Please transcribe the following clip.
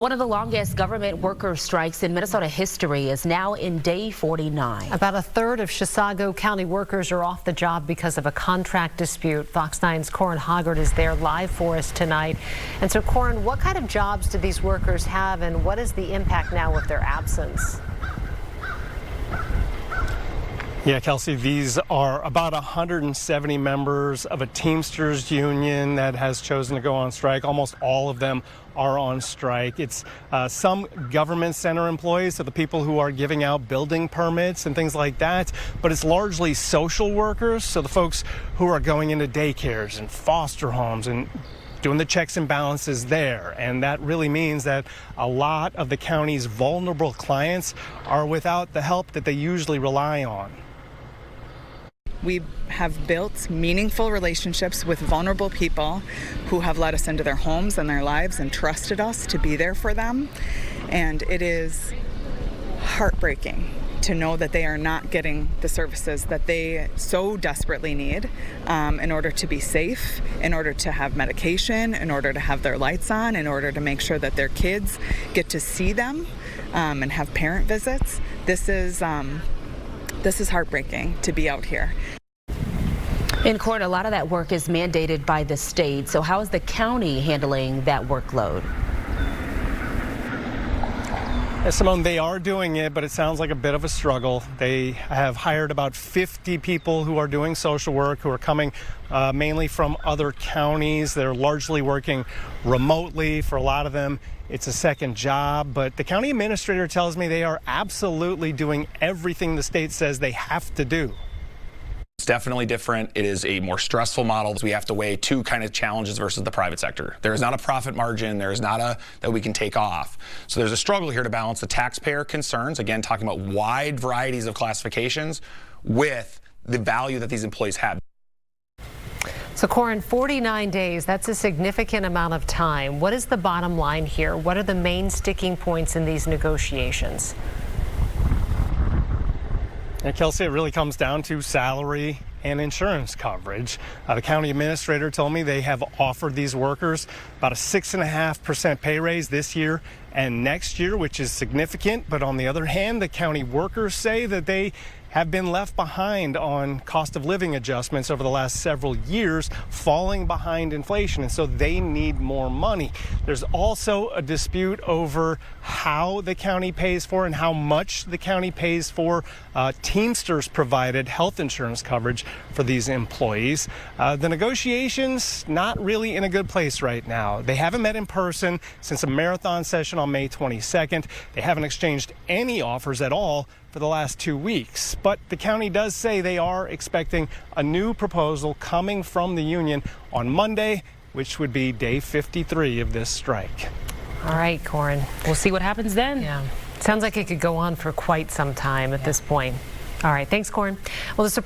One of the longest government worker strikes in Minnesota history is now in day 49. About a third of Chisago County workers are off the job because of a contract dispute. Fox 9's Corin Hoggard is there live for us tonight. And so, Corin, what kind of jobs do these workers have, and what is the impact now of their absence? Yeah, Kelsey, these are about 170 members of a Teamsters union that has chosen to go on strike. Almost all of them are on strike. It's some government center employees, so the people who are giving out building permits and things like that, but it's largely social workers, so the folks who are going into daycares and foster homes and doing the checks and balances there. And that really means that a lot of the county's vulnerable clients are without the help that they usually rely on. We have built meaningful relationships with vulnerable people who have let us into their homes and their lives and trusted us to be there for them. And it is heartbreaking to know that they are not getting the services that they so desperately need in order to be safe, in order to have medication, in order to have their lights on, in order to make sure that their kids get to see them and have parent visits. This is heartbreaking to be out here. In court, a lot of that work is mandated by the state. So how is the county handling that workload? Simone, they are doing it, but it sounds like a bit of a struggle. They have hired about 50 people who are doing social work, who are coming mainly from other counties. They're largely working remotely. For a lot of them, it's a second job. But the county administrator tells me they are absolutely doing everything the state says they have to do. It's definitely different. It is a more stressful model. We have to weigh two kind of challenges versus the private sector. There is not a profit margin. There is not that we can take off. So there's a struggle here to balance the taxpayer concerns, again, talking about wide varieties of classifications, with the value that these employees have. So, Corin, 49 days, that's a significant amount of time. What is the bottom line here? What are the main sticking points in these negotiations? And Kelsey, it really comes down to salary and insurance coverage. The county administrator told me they have offered these workers about a 6.5% pay raise this year and next year, which is significant. But on the other hand, the county workers say that they have been left behind on cost of living adjustments over the last several years, falling behind inflation, and so they need more money. There's also a dispute over how the county pays for and how much the county pays for Teamsters provided health insurance coverage for these employees. The negotiations not really in a good place right now. They haven't met in person since a marathon session on May 22nd. They haven't exchanged any offers at all for the last 2 weeks. But the county does say they are expecting a new proposal coming from the union on Monday, which would be day 53 of this strike. All right, Corin. We'll see what happens then. Yeah. Sounds like it could go on for quite some time at this point. All right. Thanks, Corin. Well, the